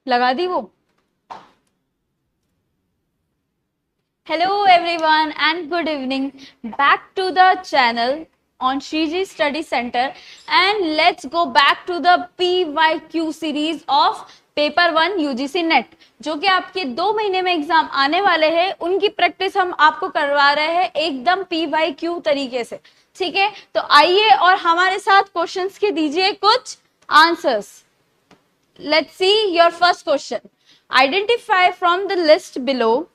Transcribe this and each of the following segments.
लगा दी वो। Hello everyone and good evening. Back to the channel on Shriji Study Center, and let's go back to the PYQ series of paper 1 UGC net, जो कि आपके 2 महीने में exam आने वाले हैं। उनकी प्रैक्टिस हम आपको करवा रहे हैं एकदम PYQ तरीके से। ठीक है, तो आइए और हमारे साथ क्वेश्चंस के दीजिए कुछ answers. Let's see your first question. Identify from the list below,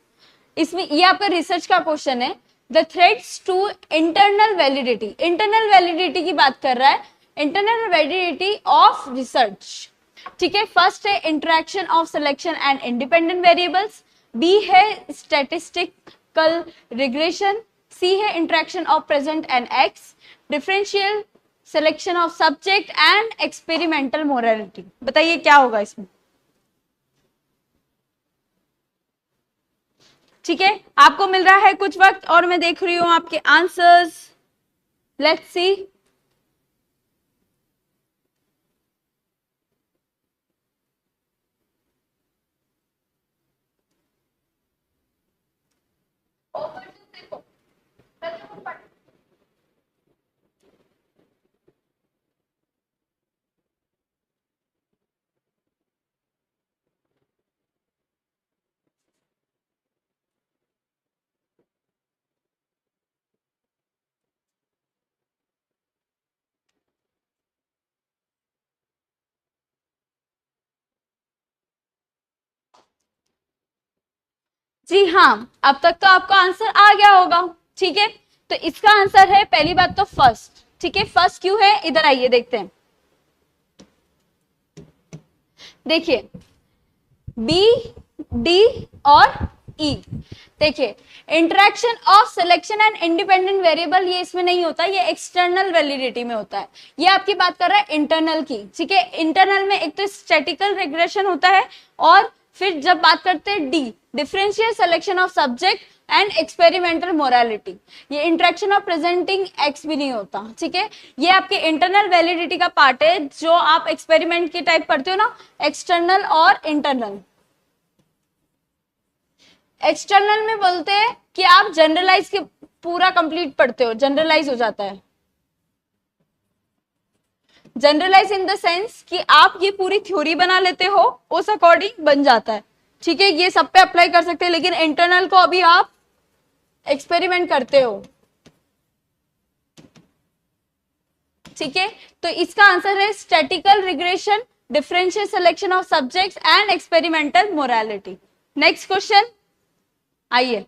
इसमें ये आपका रिसर्च का क्वेश्चन है। The threats to internal validity, internal validity की बात कर रहा है, इंटरनल वैलिडिटी ऑफ रिसर्च। ठीक है, फर्स्ट है interaction of selection and independent variables, B है स्टैटिस्टिकल रिग्रेशन, सी है interaction of present and X, differential selection of subject and experimental morality. बताइए क्या होगा इसमें। ठीक है, आपको मिल रहा है कुछ वक्त और मैं देख रही हूं आपके आंसर्स। लेट्स सी। जी हाँ, अब तक तो आपका आंसर आ गया होगा। ठीक है, तो इसका आंसर है पहली बात तो फर्स्ट। ठीक है, फर्स्ट क्यों है, इधर आइए देखते हैं। देखिए बी, डी और ई। देखिए interaction of selection and independent variable, ये इसमें नहीं होता, ये एक्सटर्नल वैलिडिटी में होता है। ये आपकी बात कर रहा है इंटरनल की। ठीक है, इंटरनल में एक तो स्टैटिकल रिग्रेशन होता है, और फिर जब बात करते हैं D, differential selection of subject and experimental morality, ये इंटरेक्शन ऑफ प्रेजेंटिंग एक्स भी नहीं होता। ठीक है, ये आपके इंटरनल वैलिडिटी का पार्ट है, जो आप एक्सपेरिमेंट की टाइप पढ़ते हो ना, एक्सटर्नल और इंटरनल। एक्सटर्नल में बोलते हैं कि आप जनरलाइज के पूरा कंप्लीट पढ़ते हो, जनरलाइज हो जाता है। जनरलाइज इन द सेंस कि आप ये पूरी थ्योरी बना लेते हो, उस अकॉर्डिंग बन जाता है। ठीक है, ये सब पे अप्लाई कर सकते हैं, लेकिन इंटरनल को अभी आप एक्सपेरिमेंट करते हो। ठीक है, तो इसका आंसर है statistical regression, differential selection of subjects and experimental morality. Next question आइए,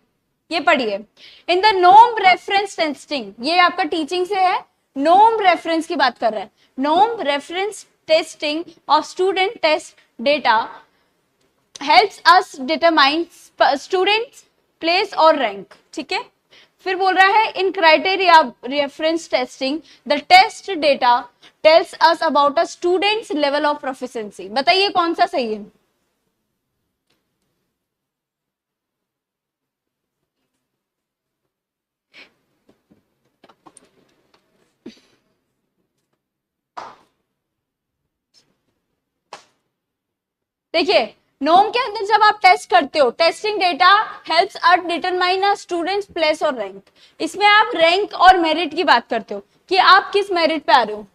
ये पढ़िए। इन द नोम रेफरेंस टेस्टिंग, ये आपका टीचिंग से है, नोम रेफरेंस की बात कर रहा है। नोम reference testing of student test data helps us determine students place और रैंक। ठीक है, फिर बोल रहा है in criteria reference testing the test data tells us about a students level of proficiency. बताइए कौन सा सही है। देखिए नोम के अंदर जब आप टेस्ट करते हो, testing data helps us determine a students place और रैंक, इसमें आप रैंक और मेरिट की बात करते हो कि आप किस मेरिट पे आ रहे हो,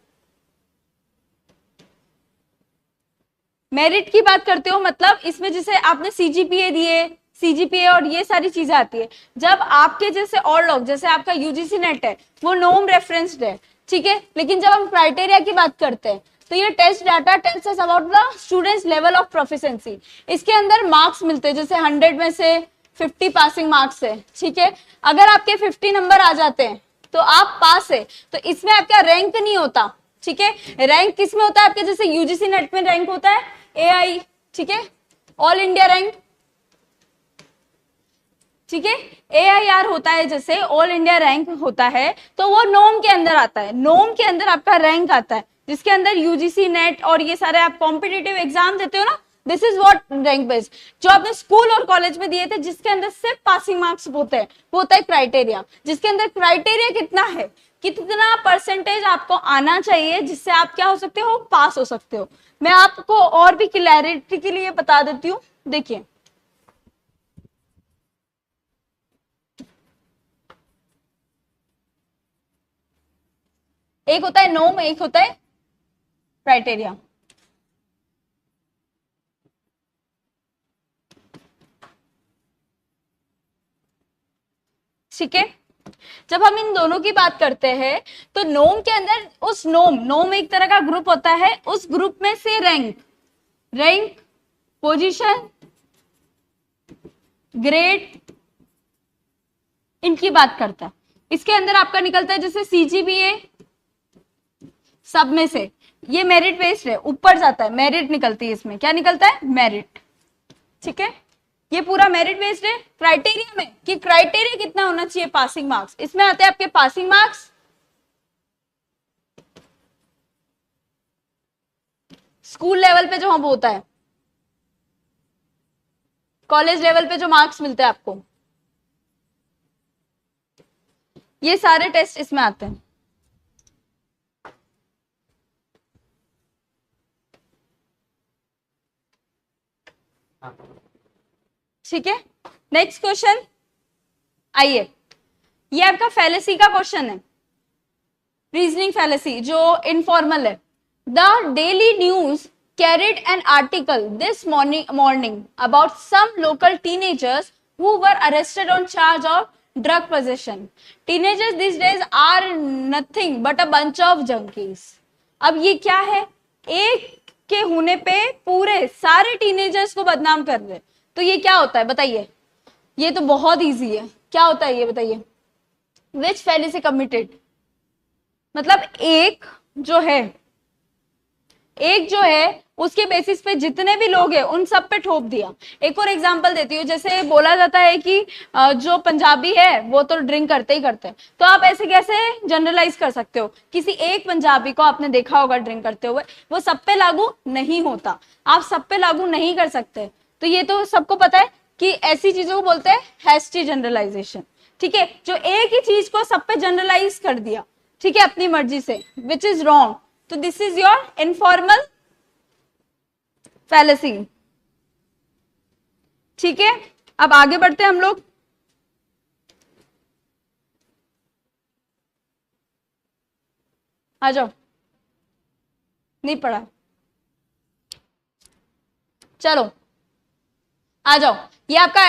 मेरिट की बात करते हो। मतलब इसमें जैसे आपने सीजीपीए दिए, सीजीपीए और ये सारी चीजें आती है। जब आपके जैसे और लोग, जैसे आपका यूजीसी नेट है, वो नोम रेफरेंस्ड है। ठीक है, लेकिन जब हम क्राइटेरिया की बात करते हैं, तो ये test data tells us about the students level of proficiency. इसके अंदर मार्क्स मिलते हैं, जैसे 100 में से 50 पासिंग मार्क्स है। ठीक है, अगर आपके 50 नंबर आ जाते हैं तो आप पास है, तो इसमें आपका रैंक नहीं होता। ठीक है, रैंक किस में होता है आपके, जैसे यूजीसी नेट में रैंक होता है एआई, ठीक है, ऑल इंडिया रैंक। ठीक है, एआईआर होता है, जैसे ऑल इंडिया रैंक होता है, तो वो नोम के अंदर आता है। नोम के अंदर आपका रैंक आता है, जिसके अंदर यूजीसी नेट और ये सारे आप कॉम्पिटिटिव एग्जाम देते हो ना, this is what rank based. जो आपने स्कूल और कॉलेज में दिए थे, जिसके अंदर सिर्फ पासिंग मार्क्स होते हैं, वो होता है क्राइटेरिया। जिसके अंदर क्राइटेरिया कितना है कितना परसेंटेज आपको आना चाहिए जिससे आप क्या हो सकते हो, पास हो सकते हो। मैं आपको और भी क्लैरिटी के लिए बता देती हूँ। देखिए एक होता है नोम, एक होता है क्राइटेरिया। ठीक है, जब हम इन दोनों की बात करते हैं तो नोम के अंदर उस नोम एक तरह का ग्रुप होता है, उस ग्रुप में से रैंक पोजीशन ग्रेड इनकी बात करता है। इसके अंदर आपका निकलता है जैसे सीजीपीए, सब में से ये मेरिट बेस्ड है, ऊपर जाता है, मेरिट निकलती है इसमें, क्या निकलता है, मेरिट। ठीक है, ये पूरा मेरिट बेस्ड है। क्राइटेरिया में कि क्राइटेरिया कितना होना चाहिए, पासिंग मार्क्स, इसमें आते हैं आपके पासिंग मार्क्स, स्कूल लेवल पे जो हम होता है, कॉलेज लेवल पे जो मार्क्स मिलते हैं आपको, ये सारे टेस्ट इसमें आते हैं। ठीक है, नेक्स्ट क्वेश्चन आइए, ये आपका फैलेसी का क्वेश्चन है, रीजनिंग फैलेसी जो इनफॉर्मल है। The daily news carried an article this morning about some local teenagers who were arrested on charge of drug possession. Teenagers these days are nothing but a bunch of junkies. अब ये क्या है, एक के होने पे पूरे सारे टीनेजर्स को बदनाम कर रहे, तो ये क्या होता है बताइए, ये तो बहुत इजी है, क्या होता है ये बताइए, विच फैलेसी कमिटेड, मतलब एक जो है उसके बेसिस पे जितने भी लोग हैं उन सब पे ठोक दिया। एक और एग्जांपल देती हूँ, जैसे बोला जाता है कि जो पंजाबी है वो तो ड्रिंक करते ही करते हैं, तो आप ऐसे कैसे जनरलाइज कर सकते हो, किसी एक पंजाबी को आपने देखा होगा ड्रिंक करते हुए, वो सब पे लागू नहीं होता, आप सब पे लागू नहीं कर सकते। तो ये तो सबको पता है कि ऐसी चीजों को बोलते हैं हैस्टी जनरलाइजेशन। ठीक है, जो एक ही चीज को सब पे जनरलाइज कर दिया, ठीक है, अपनी मर्जी से, विच इज रॉन्ग। तो this is your informal fallacy. ठीक है, अब आगे बढ़ते हैं हम लोग। आ जाओ, नहीं पढ़ा, चलो आ जाओ, ये आपका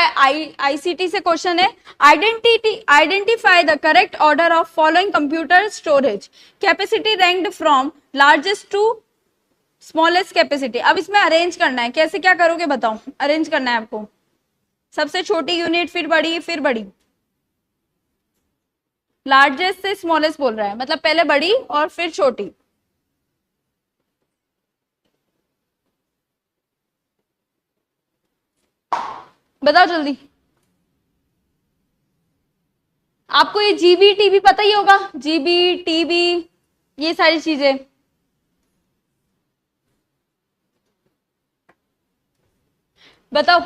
आईसीटी से क्वेश्चन है। Identify the correct order of following computer storage capacity ranked from largest to smallest capacity. अब इसमें अरेंज करना है, कैसे क्या करोगे बताओ, अरेंज करना है आपको, सबसे छोटी यूनिट फिर बड़ी फिर बड़ी, लार्जेस्ट से स्मॉलेस्ट बोल रहा है, मतलब पहले बड़ी और फिर छोटी। बताओ जल्दी, आपको ये जीबी टीबी पता ही होगा, जीबी टीबी ये सारी चीजें। बताओ,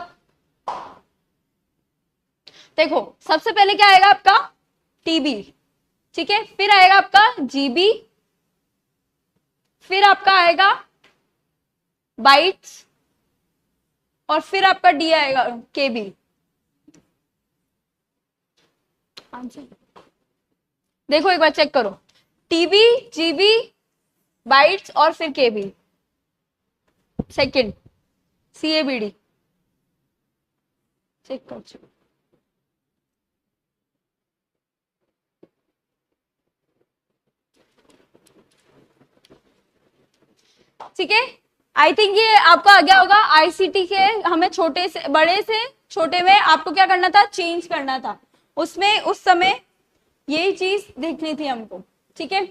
देखो सबसे पहले क्या आएगा आपका, टीबी, ठीक है, फिर आएगा आपका जीबी, फिर आपका आएगा बाइट्स, और फिर आपका डी आएगा केबी। देखो एक बार चेक करो, टीबी, जीबी, बाइट्स और फिर केबी, सेकंड सीएबीडी, चेक कर। ठीक है, आई थिंक ये आपको आ गया होगा। आईसीटी के हमें छोटे से बड़े से छोटे में आपको क्या करना था, चेंज करना था, उसमें उस समय यही चीज देखनी थी हमको। ठीक है,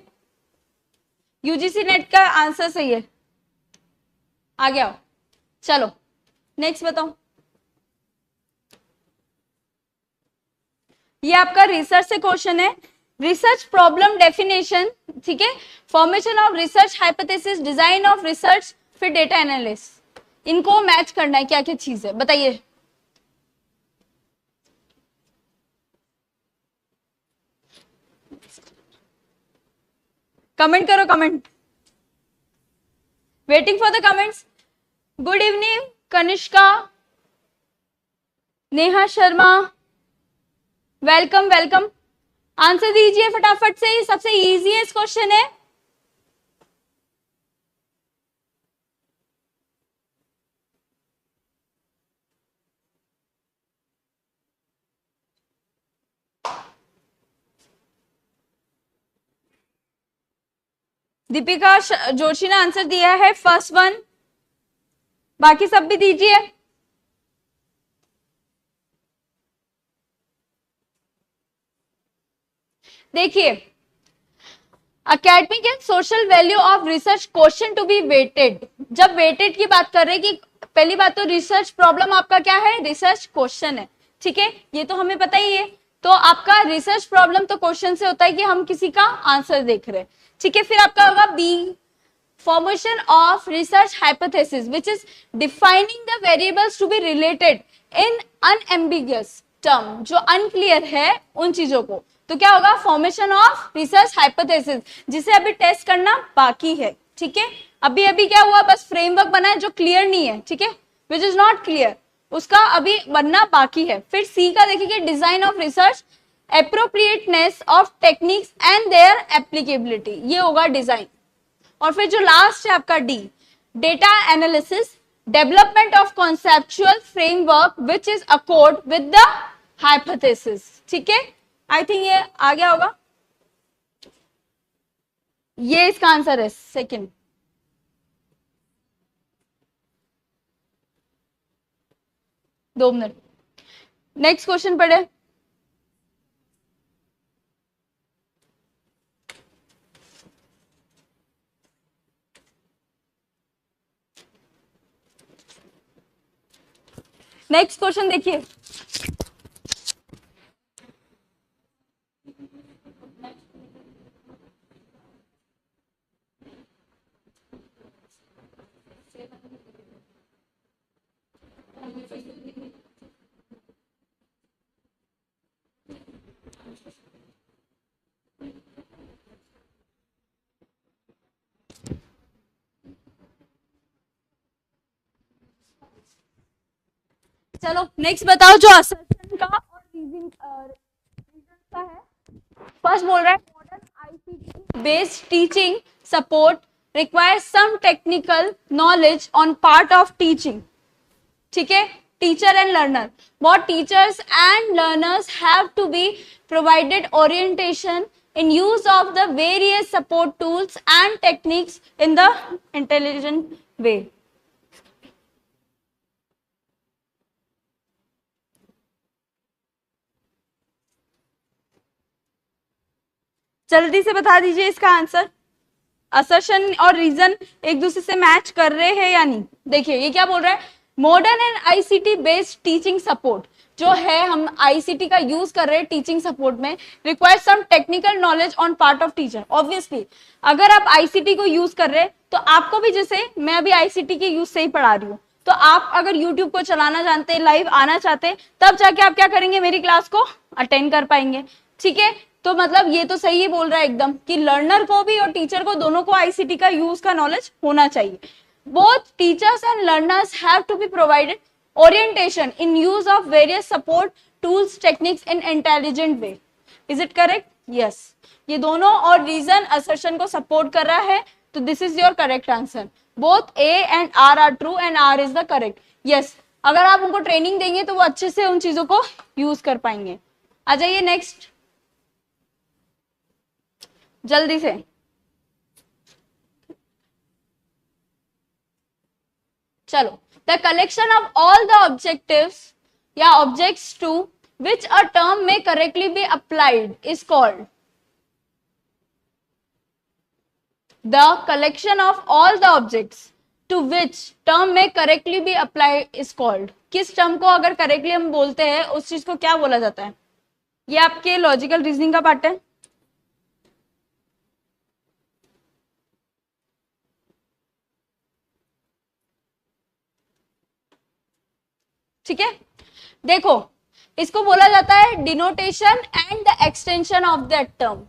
यूजीसी नेट का आंसर सही है, आ गया हो। चलो नेक्स्ट बताओ, ये आपका रिसर्च से क्वेश्चन है, रिसर्च प्रॉब्लम डेफिनेशन, ठीक है, formation of research hypothesis, design of research, फिर डेटा एनालिसिस, इनको मैच करना है, क्या क्या चीज है बताइए। कमेंट करो, comment, waiting for the comments. Good evening Kanishka, Neha Sharma, welcome welcome. Answer दीजिए फटाफट से, सबसे इजीएस्ट क्वेश्चन है। दीपिका जोशी ने आंसर दिया है फर्स्ट वन, बाकी सब भी दीजिए। देखिए, academic and social value of research question to be weighted. जब वेटेड की बात कर रहे हैं कि पहली बात तो रिसर्च प्रॉब्लम आपका क्या है, रिसर्च क्वेश्चन है, ठीक है, ये तो हमें पता ही है। तो आपका रिसर्च प्रॉब्लम तो क्वेश्चन से होता है कि हम किसी का आंसर देख रहे हैं, ठीक है। फिर आपका होगा B, formation of research hypothesis which is defining the variables to be related in unambiguous term, जो unclear है उन चीजों को। तो क्या होगा, फॉर्मेशन ऑफ रिसर्च हाइपोथेसिस, जिसे अभी टेस्ट करना बाकी है, ठीक है। अभी अभी क्या हुआ, बस फ्रेमवर्क बना है जो क्लियर नहीं है, ठीक है, विच इज नॉट क्लियर, उसका अभी बनना बाकी है। फिर सी का देखिए, design of research, appropriateness of techniques and their applicability, ये होगा डिजाइन। और फिर जो लास्ट है आपका D, data analysis, development of conceptual framework which is accord with the hypothesis, ठीक है। आई थिंक ये आ गया होगा, ये इसका आंसर है सेकंड। दो मिनट, नेक्स्ट क्वेश्चन पढ़े। नेक्स्ट क्वेश्चन देखिए, चलो नेक्स्ट बताओ जो असर्शन का और रीजन का है। फर्स्ट बोल रहा है modern ICT based teaching support requires some technical knowledge on part of teaching, ठीक है, teacher and learner. What teachers and learners have to be provided orientation in use of the various support tools and techniques in the intelligent way. जल्दी से बता दीजिए इसका answer. Assertion और reason एक दूसरे से मैच कर रहे हैं या नहीं। देखिए ये क्या बोल रहा है, modern and ICT based teaching support जो है, हम आईसीटी का यूज कर रहे हैं टीचिंग सपोर्ट में, require some technical knowledge on part of teacher. Obviously अगर आप आईसीटी को यूज कर रहे हैं तो आपको भी, जैसे मैं अभी आईसीटी के यूज से ही पढ़ा रही हूँ, तो आप अगर यूट्यूब को चलाना जानते हैं, लाइव आना चाहते हैं, तब जाके आप क्या करेंगे, मेरी क्लास को अटेंड कर पाएंगे, ठीक है। तो मतलब ये तो सही ही बोल रहा है एकदम कि लर्नर को भी और टीचर को, दोनों को आईसीटी का यूज का नॉलेज होना चाहिए। Both teachers and learners have to be provided orientation in use of various support tools techniques in intelligent way. Is it correct? Yes, ये दोनों और रीजन असर्शन को सपोर्ट कर रहा है, तो this is your correct answer. Both A and R are true and R is the correct. Yes, अगर आप उनको ट्रेनिंग देंगे तो वो अच्छे से उन चीजों को यूज कर पाएंगे। आ जाइए नेक्स्ट जल्दी से। चलो, the collection of all the objectives या objects to which a term में correctly be applied is called. The collection of all the objects to which term में correctly be applied is called. किस टर्म को अगर करेक्टली हम बोलते हैं उस चीज को क्या बोला जाता है? ये आपके लॉजिकल रीजनिंग का पार्ट है। ठीक है, देखो इसको बोला जाता है denotation and the extension of that term.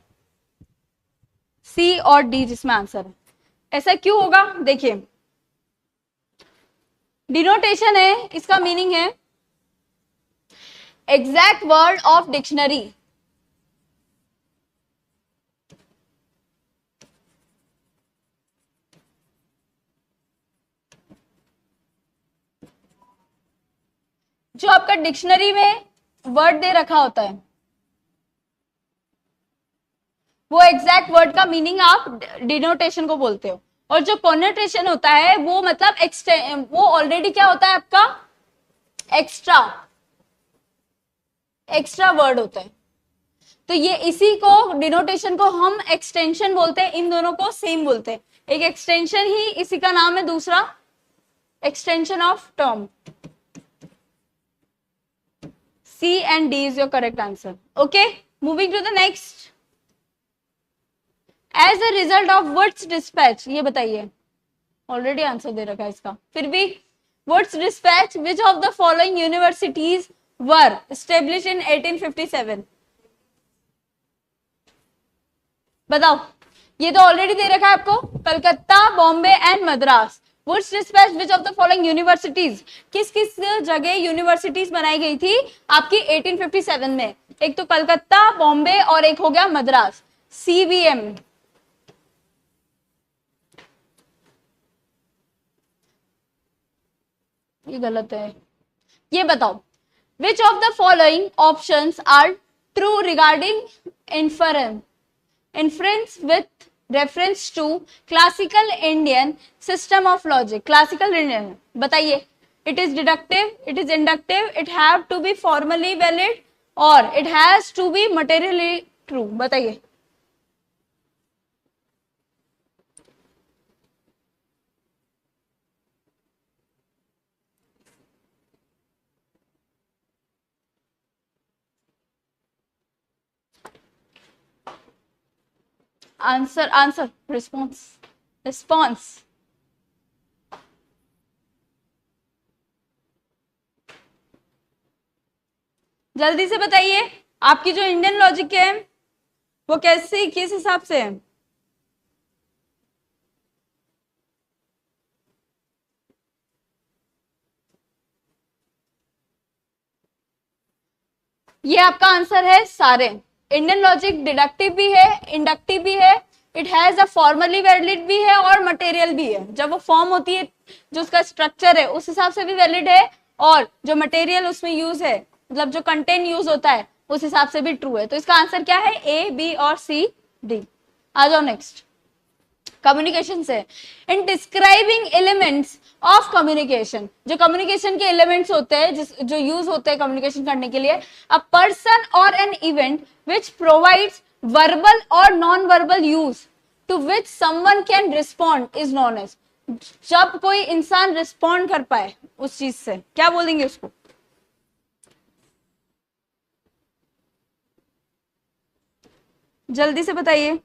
C और डी जिसमें आंसर है। ऐसा क्यों होगा? देखिए, डिनोटेशन है, इसका मीनिंग है एग्जैक्ट वर्ड ऑफ डिक्शनरी। जो आपका डिक्शनरी में वर्ड दे रखा होता है, वो एग्जैक्ट वर्ड का मीनिंग आप डिनोटेशन को बोलते हो। और जो कॉन्नोटेशन होता है वो मतलब वो ऑलरेडी क्या होता है आपका, एक्स्ट्रा वर्ड होता है। तो ये इसी को डिनोटेशन को हम एक्सटेंशन बोलते हैं, इन दोनों को सेम बोलते हैं। एक एक्सटेंशन ही इसी का नाम है, दूसरा extension of term. C and D is your correct answer. Okay, moving to the next. As a result of Woods dispatch, ये बताइए, ऑलरेडी आंसर दे रखा है इसका, फिर भी Woods dispatch, which of the following universities were established in 1857? बताओ, ये तो ऑलरेडी दे रखा है आपको, Calcutta, Bombay and Madras. Woods dispatch, which of the following universities, किस किस जगह यूनिवर्सिटीज बनाई गई थी आपकी 1857 में? एक तो कलकत्ता, बॉम्बे और एक हो गया मद्रास। CBM, ये गलत है। ये बताओ, which of the following options are true regarding inference with reference to classical Indian system of logic? Classical Indian, बताइए, it is deductive, it is inductive, it have to be formally valid or it has to be materially true? बताइए। Answer response. जल्दी से बताइए, आपकी जो Indian logic है वो कैसे, किस हिसाब से है? ये आपका आंसर है सारे। इंडियन लॉजिक डिडक्टिव भी है, इंडक्टिव भी है, it has a formally valid भी है और मटेरियल भी है। जब वो फॉर्म होती है, जो उसका स्ट्रक्चर है उस हिसाब से भी वैलिड है, और जो मटेरियल उसमें यूज है, मतलब जो कंटेंट यूज होता है उस हिसाब से भी ट्रू है। तो इसका आंसर क्या है? ए, बी और सी, डी। आ जाओ नेक्स्ट, कम्युनिकेशन से। इन डिस्क्राइबिंग एलिमेंट्स ऑफ कम्युनिकेशन, जो कम्युनिकेशन के एलिमेंट्स होते हैं जो यूज होते हैं कम्युनिकेशन करने के लिए, अ पर्सन और an event which provides verbal और non verbal use to which someone can respond is known as. जब कोई इंसान रिस्पॉन्ड कर पाए उस चीज से, क्या बोलेंगे उसको? जल्दी से बताइए।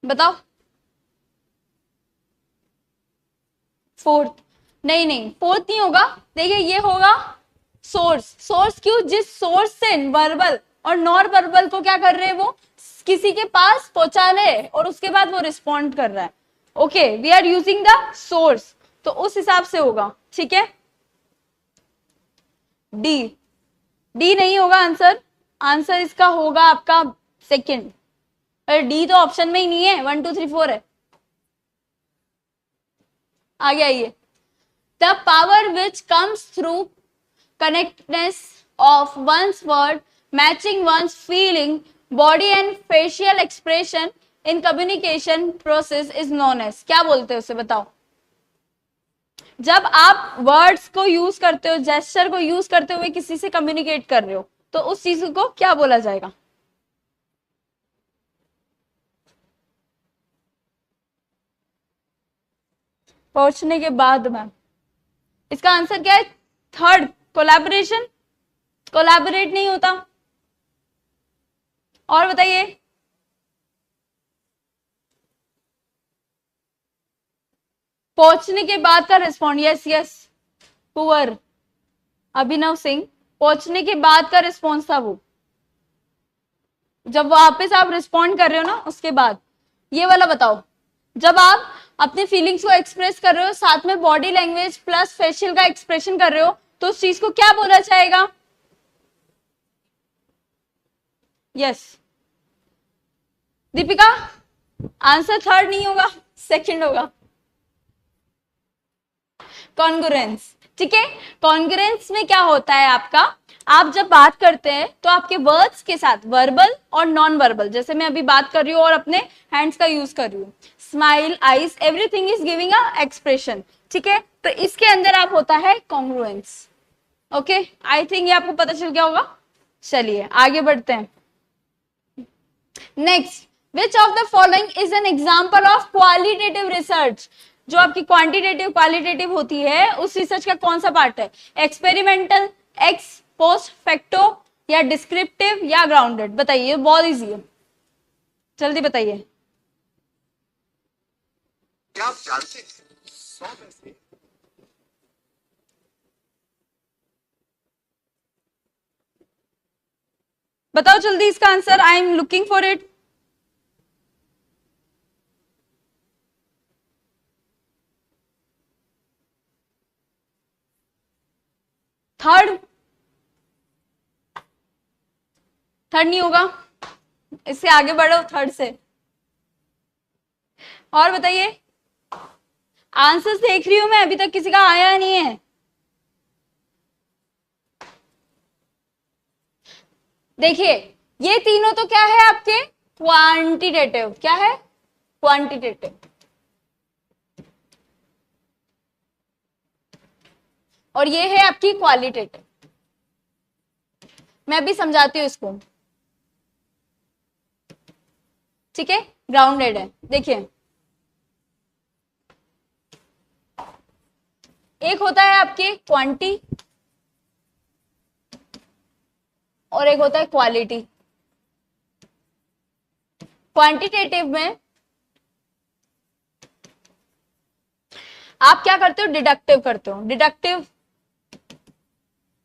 बताओ। फोर्थ? नहीं नहीं, फोर्थ नहीं होगा। देखिए, ये होगा सोर्स। सोर्स क्यों? जिस सोर्स से वर्बल और नॉन वर्बल को क्या कर रहे हैं, वो किसी के पास पहुंचा रहे हैं और उसके बाद वो रिस्पॉन्ड कर रहा है। Okay, we are using the source, तो उस हिसाब से होगा। ठीक है, डी। डी नहीं होगा आंसर। आंसर इसका होगा आपका सेकंड। अरे डी तो ऑप्शन में ही नहीं है, 1 2 3 4 है। आगे आइए। The power which comes through connectedness of one's word matching one's feeling body and facial expression in communication process is known as. क्या बोलते हैं उसे? बताओ। जब आप वर्ड्स को यूज करते हो, जेस्चर को यूज करते हुए किसी से कम्युनिकेट कर रहे हो, तो उस चीज को क्या बोला जाएगा? पहुंचने के बाद मैम, इसका आंसर क्या है? Third, collaboration. कोलैबोरेट नहीं होता। और बताइए। पहुंचने के बाद का रिस्पॉन्ड, यस यस, पुअर अभिनव सिंह, पहुंचने के बाद का रिस्पॉन्स था वो, जब वापस आप रिस्पॉन्ड कर रहे हो ना उसके बाद। ये वाला बताओ, जब आप अपने फीलिंग्स को एक्सप्रेस कर रहे हो साथ में बॉडी लैंग्वेज प्लस फेशियल का एक्सप्रेशन कर रहे हो, तो उस चीज को क्या बोला जाएगा? यस दीपिका, आंसर थर्ड नहीं होगा, सेकंड होगा, कॉन्ग्रुएंस। ठीक है, कॉन्ग्रुएंस में क्या होता है आपका, आप जब बात करते हैं तो आपके वर्ड्स के साथ वर्बल और नॉन वर्बल, जैसे मैं अभी बात कर रही हूँ और अपने हैंड्स का यूज कर रही हूँ, smile, eyes, everything is giving a expression. ठीक है, तो इसके अंदर आप होता है कॉन्ग्रुएंस। ओके, आई थिंक ये आपको पता चल गया होगा। चलिए आगे बढ़ते हैं। Next, which of the following is an example of qualitative research? जो आपकी क्वांटिटेटिव क्वालिटेटिव होती है उस रिसर्च का कौन सा पार्ट है? एक्सपेरिमेंटल, एक्स पोस्ट फैक्टो, या डिस्क्रिप्टिव, या ग्राउंडेड? बताइए, बहुत इजी है, जल्दी बताइए। क्या आप जानते हैं 100 में से बताओ जल्दी इसका answer, I am looking for it. Third, third नहीं होगा, इससे आगे बढ़ो थर्ड से। और बताइए, आंसर्स देख रही हूं मैं, अभी तक किसी का आया नहीं है। देखिए ये तीनों तो क्या है आपके क्वांटिटेटिव, क्या है? क्वांटिटेटिव। और ये है आपकी क्वालिटेटिव। मैं भी समझाती हूँ इसको। ठीक है, ग्राउंडेड है। देखिए एक होता है आपके क्वांटी और एक होता है क्वालिटी। क्वांटिटेटिव में आप क्या करते हो? डिडक्टिव करते हो। डिडक्टिव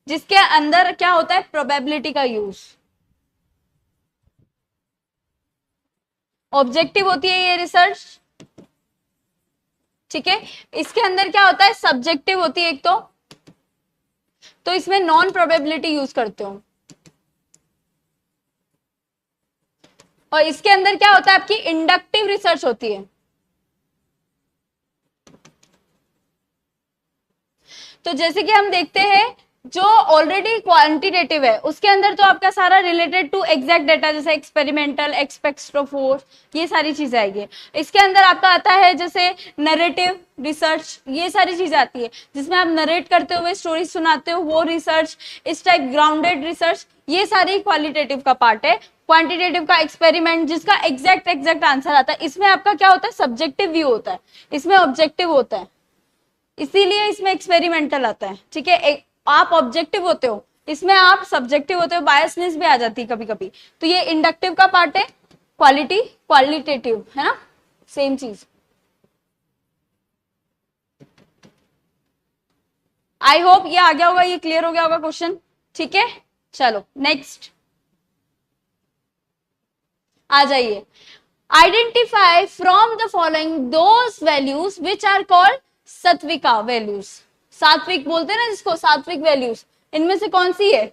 जिसके अंदर क्या होता है? प्रोबेबिलिटी का यूज। ऑब्जेक्टिव होती है ये रिसर्च। ठीक है, इसके अंदर क्या होता है? सब्जेक्टिव होती है एक तो इसमें नॉन प्रोबेबिलिटी यूज करते हो। और इसके अंदर क्या होता है? आपकी इंडक्टिव रिसर्च होती है। तो जैसे कि हम देखते हैं जो ऑलरेडी क्वांटिटेटिव है उसके अंदर तो आपका सारा रिलेटेड टू एग्जैक्ट डेटा, जैसे एक्सपेरिमेंटल, एक्सपेक्ट्रोफोर, ये सारी चीजें आएगी। इसके अंदर आपका आता है जैसे नरेटिव रिसर्च, ये सारी चीजें आती है जिसमें आप नरेट करते हुए स्टोरी सुनाते हो, वो रिसर्च। इस टाइप ग्राउंडेड रिसर्च, ये सारी क्वालिटेटिव का पार्ट है। क्वांटिटेटिव का एक्सपेरिमेंट जिसका एग्जैक्ट आंसर आता है, इसमें आपका क्या होता है? सब्जेक्टिव व्यू होता है, इसमें ऑब्जेक्टिव होता है, इसीलिए इसमें एक्सपेरिमेंटल आता है। ठीक है, आप ऑब्जेक्टिव होते हो, इसमें आप सब्जेक्टिव होते हो, बायसनेस भी आ जाती है कभी कभी। तो ये इंडक्टिव का पार्ट है, क्वालिटी क्वालिटेटिव है ना, सेम चीज। आई होप ये आ गया होगा, ये क्लियर हो गया होगा क्वेश्चन। ठीक है, चलो नेक्स्ट आ जाइए। Identify from the following those values which are called sattvika values. सात्विक बोलते हैं ना जिसको, सात्विक वैल्यूज, इनमें से कौन सी है?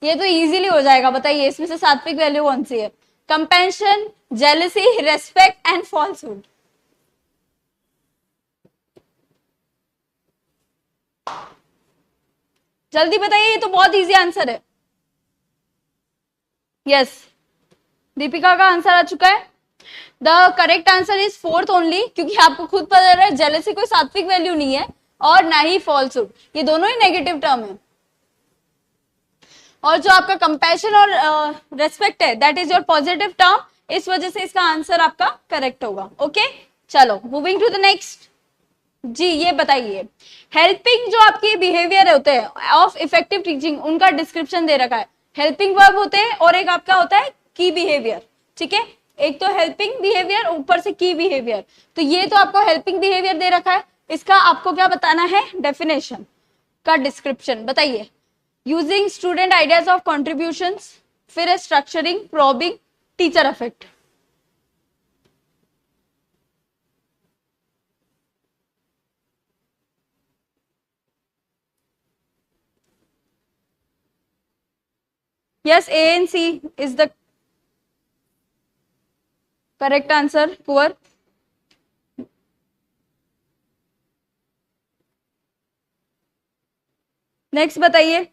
ये तो इजीली हो जाएगा, बताइए इसमें से सात्विक वैल्यू कौन सी है? कंपेंशन, जेलसी, रेस्पेक्ट एंड फॉल्सहुड। जल्दी बताइए, ये तो बहुत इजी आंसर है। यस, दीपिका का आंसर आ चुका है। The correct answer is fourth only, क्योंकि आपको खुद पता चल रहा है जेलसी कोई सात्विक वैल्यू नहीं है और ना ही फॉल्सहुड, ये दोनों ही नेगेटिव टर्म है। और जो आपका कंपैशन और रेस्पेक्ट है that is your positive term, इस वजह से इसका आंसर आपका करेक्ट होगा। ओके, चलो मूविंग टू द नेक्स्ट। जी ये बताइए, हेल्पिंग जो आपके बिहेवियर होते हैं ऑफ इफेक्टिव टीचिंग, उनका डिस्क्रिप्शन दे रखा है। हेल्पिंग वर्ब होते हैं और एक आपका होता है की बिहेवियर। ठीक है, एक तो हेल्पिंग बिहेवियर, ऊपर से की बिहेवियर। तो ये तो आपको हेल्पिंग बिहेवियर दे रखा है, इसका आपको क्या बताना है, डेफिनेशन का डिस्क्रिप्शन बताइए। Using student ideas of contributions, फिर है structuring, probing, teacher effect. Yes, A and C is the correct answer. Poor. Next बताइए।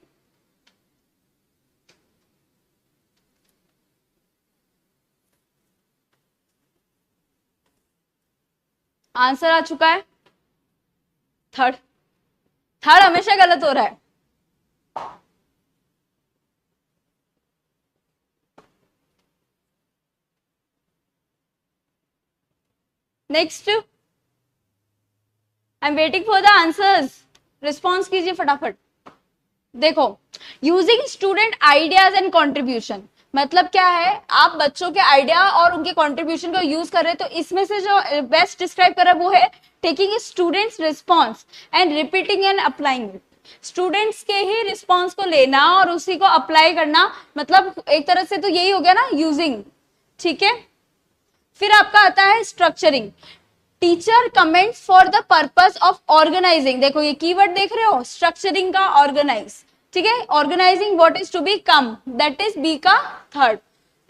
आंसर आ चुका है थर्ड। थर्ड हमेशा गलत हो रहा है। Next, I am waiting for the answers. Response कीजिए फटाफट। देखो, using student ideas and contribution मतलब क्या है, आप बच्चों के आइडिया और उनके कॉन्ट्रीब्यूशन को यूज कर रहे हैं। तो इसमें से जो बेस्ट डिस्क्राइब कर रहा है वो है taking students response and repeating and applying it. Students के ही रिस्पॉन्स को लेना और उसी को अप्लाई करना, मतलब एक तरह से तो यही हो गया ना, यूजिंग। ठीक है, फिर आपका आता है structuring. Teacher comments for the purpose of organising. देखो ये कीवर्ड देख रहे हो, स्ट्रक्चरिंग का ऑर्गेनाइज। ठीक है, organising what is to be come, that is B का थर्ड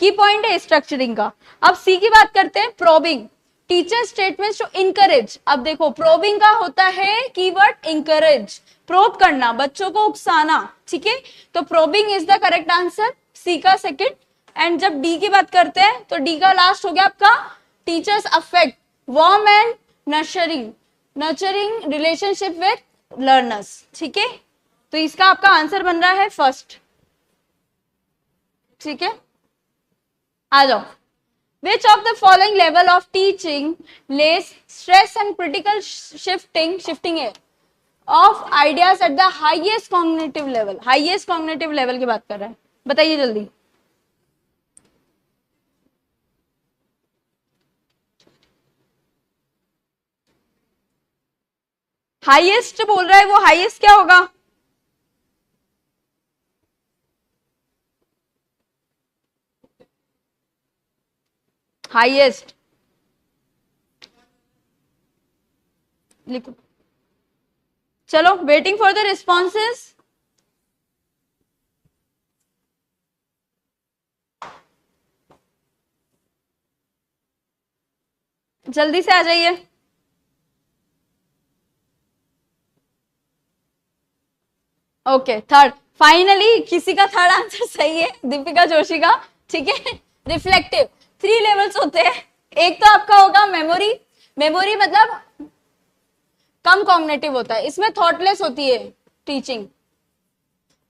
की पॉइंट है स्ट्रक्चरिंग का। अब सी की बात करते हैं, probing. Teacher statements to encourage. अब देखो प्रोबिंग का होता है कीवर्ड इनकरेज, प्रोब करना, बच्चों को उकसाना। ठीक है, तो probing is the correct answer, C का सेकंड। एंड जब डी की बात करते हैं तो डी का लास्ट हो गया आपका teachers affect, warm and nurturing relationship with learners. ठीक है, तो इसका आपका आंसर बन रहा है फर्स्ट। ठीक है, आ जाओ। Which of the following level of teaching lays stress and critical shifting of ideas at the highest cognitive level? Highest cognitive level की बात कर रहा है, बताइए जल्दी। हाईएस्ट बोल रहा है, वो हाईएस्ट क्या होगा? हाईएस्ट लिखो। चलो, वेटिंग फॉर द रिस्पॉन्सेस। जल्दी से आ जाइए। Okay, third. फाइनली किसी का थर्ड आंसर सही है, दीपिका जोशी का। ठीक है, रिफ्लेक्टिव। 3 लेवल्स होते हैं। एक तो आपका होगा मेमोरी। मेमोरी मतलब कम कॉग्निटिव होता है, इसमें थॉटलेस होती है टीचिंग।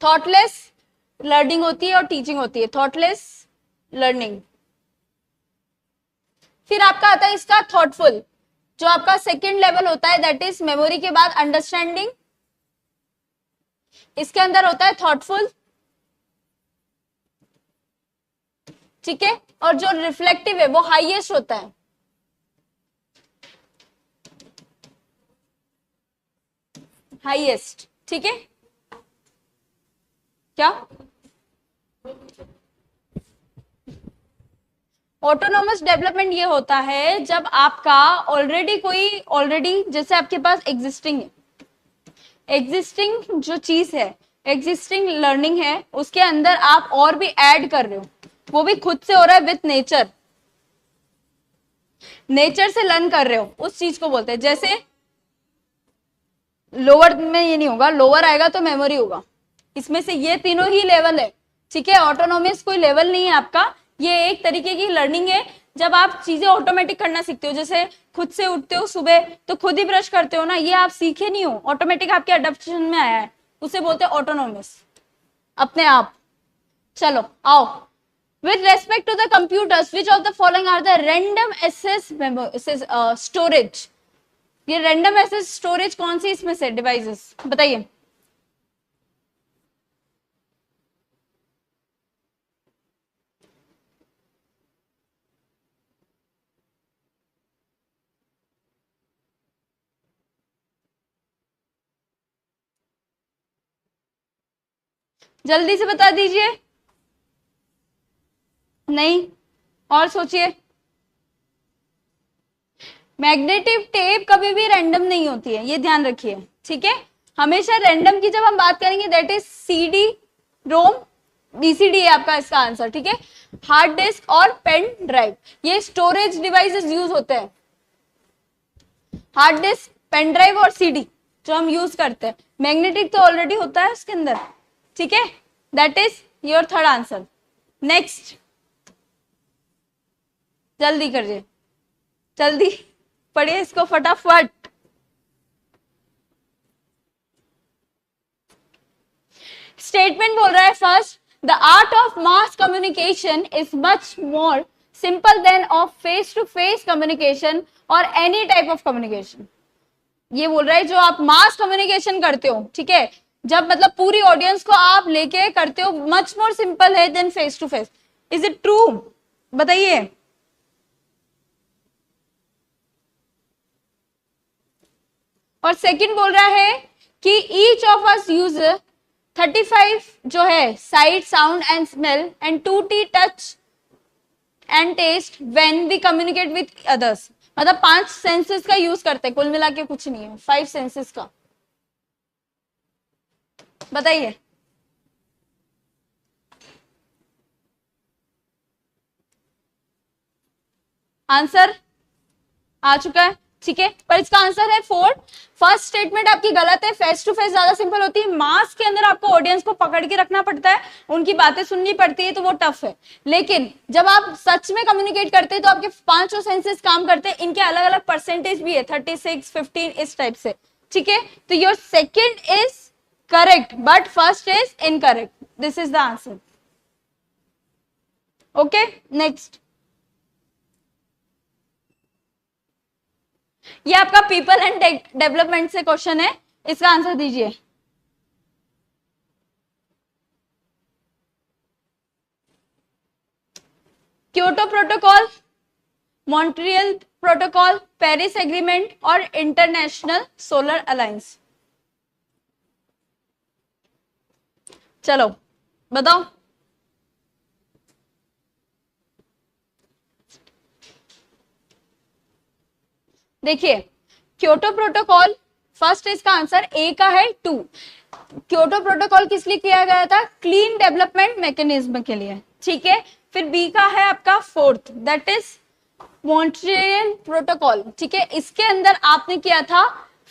थॉटलेस लर्निंग होती है और टीचिंग होती है थॉटलेस लर्निंग। फिर आपका आता है इसका थॉटफुल, जो आपका सेकेंड लेवल होता है, दैट इज मेमोरी के बाद अंडरस्टैंडिंग। इसके अंदर होता है थॉटफुल। ठीक है, और जो रिफ्लेक्टिव है वो हाईएस्ट होता है। हाईएस्ट। ठीक है, क्या ऑटोनोमस डेवलपमेंट ये होता है जब आपका ऑलरेडी जैसे आपके पास एग्जिस्टिंग जो चीज है, एग्जिस्टिंग लर्निंग है, उसके अंदर आप और भी ऐड कर रहे हो, वो भी खुद से हो रहा है विथ नेचर से लर्न कर रहे हो, उस चीज को बोलते हैं। जैसे लोअर में ये नहीं होगा, लोअर आएगा तो मेमोरी होगा। इसमें से ये तीनों ही लेवल है। ठीक है, ऑटोनोमस कोई लेवल नहीं है आपका, ये एक तरीके की लर्निंग है जब आप चीजें ऑटोमेटिक करना सीखते हो। जैसे खुद से उठते हो सुबह तो खुद ही ब्रश करते हो ना, ये आप सीखे नहीं हो, ऑटोमेटिक आपके अडॉप्शन में आया है, उसे बोलते हैं ऑटोनोमस, अपने आप। चलो आओ। With respect to the computers, which of the following are the random access storage? ये रैंडम एक्सेस स्टोरेज कौन सी इसमें से डिवाइसेस बताइए। जल्दी से बता दीजिए। नहीं, और सोचिए। मैग्नेटिक टेप कभी भी रैंडम नहीं होती है, ये ध्यान रखिए, ठीक है। हमेशा रैंडम की जब हम बात करेंगे that is CD ROM, BCD है आपका इसका आंसर, ठीक है। हार्ड डिस्क और पेन ड्राइव, ये स्टोरेज डिवाइसेस यूज होते हैं। हार्ड डिस्क, पेन ड्राइव और सीडी जो हम यूज करते हैं। मैग्नेटिक तो ऑलरेडी होता है उसके अंदर, ठीक है। That is your third answer. Next, जल्दी करिए, जल्दी पढ़िए इसको फटाफट। स्टेटमेंट बोल रहा है first, the art of mass communication is much more simple than of face to face communication और एनी टाइप ऑफ कम्युनिकेशन। ये बोल रहा है जो आप मास कम्युनिकेशन करते हो, ठीक है, जब मतलब पूरी ऑडियंस को आप लेके करते हो, मच मोर सिंपल है than face to face. Is it true? बताइए। और सेकंड बोल रहा है कि ईच ऑफ अस यूज 35 जो है sight, sound and smell and 2T touch and taste when we communicate with others. मतलब 5 सेंसेस का यूज करते हैं, कुल मिला के कुछ नहीं है, 5 सेंसेस का। बताइए। आंसर आ चुका है, ठीक है, पर इसका आंसर है 4। फर्स्ट स्टेटमेंट आपकी गलत है, फेस टू फेस ज्यादा सिंपल होती है। मास के अंदर आपको ऑडियंस को पकड़ के रखना पड़ता है, उनकी बातें सुननी पड़ती है, तो वो टफ है। लेकिन जब आप सच में कम्युनिकेट करते हैं तो आपके 5 सेंसेस काम करते हैं। इनके अलग अलग परसेंटेज भी है, 36, 15 इस टाइप से, ठीक है। तो your second is correct but first is incorrect. This is the answer. Okay, next. ये आपका पीपल एंड डेवलपमेंट से क्वेश्चन है, इसका आंसर दीजिए। Kyoto protocol, Montreal protocol, Paris agreement और इंटरनेशनल सोलर अलायंस। चलो बताओ। देखिए, क्योटो प्रोटोकॉल फर्स्ट, इसका आंसर ए का है 2। क्योटो प्रोटोकॉल किस लिए किया गया था? क्लीन डेवलपमेंट मैकेनिज्म के लिए, ठीक है। फिर बी का है आपका 4th, that is Montreal protocol, ठीक है। इसके अंदर आपने किया था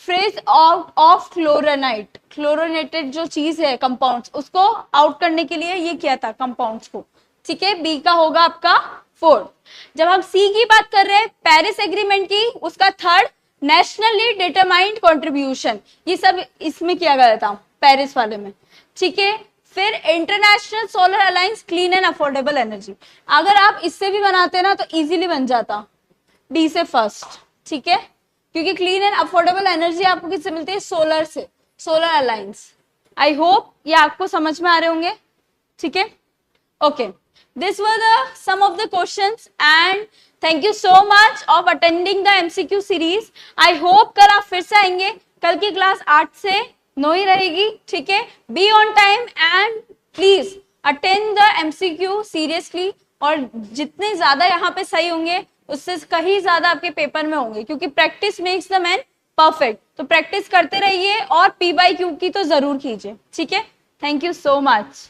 फ्रेज ऑफ क्लोरानाइट, क्लोरोनेटेड जो चीज है कंपाउंड्स, उसको आउट करने के लिए ये किया था कंपाउंड्स को, ठीक है। बी का होगा आपका 4। जब हम सी की बात कर रहे हैं पेरिस एग्रीमेंट की, उसका 3rd नेशनली डिटरमाइंड कंट्रीब्यूशन, ये सब इसमें किया गया था पेरिस वाले में, ठीक है। फिर international solar alliance, clean and affordable energy. अगर आप इससे भी बनाते ना तो इजीली बन जाता, डी से फर्स्ट, ठीक है, क्योंकि क्लीन एंड अफोर्डेबल एनर्जी आपको किससे मिलती है? सोलर से, सोलर अलायंस। आई होप ये आपको समझ में आ रहे होंगे, ठीक है। Okay, this were the some of the questions and thank you so much of attending the MCQ series. I hope कल आप फिर से आएंगे। कल की क्लास 8 से 9 ही रहेगी, ठीक है। Be on time and please attend the MCQ seriously। और जितने ज्यादा यहाँ पे सही होंगे उससे कहीं ज्यादा आपके पेपर में होंगे, क्योंकि practice makes the man perfect. तो प्रैक्टिस करते रहिए और P/Q की तो जरूर कीजिए, ठीक है। Thank you so much.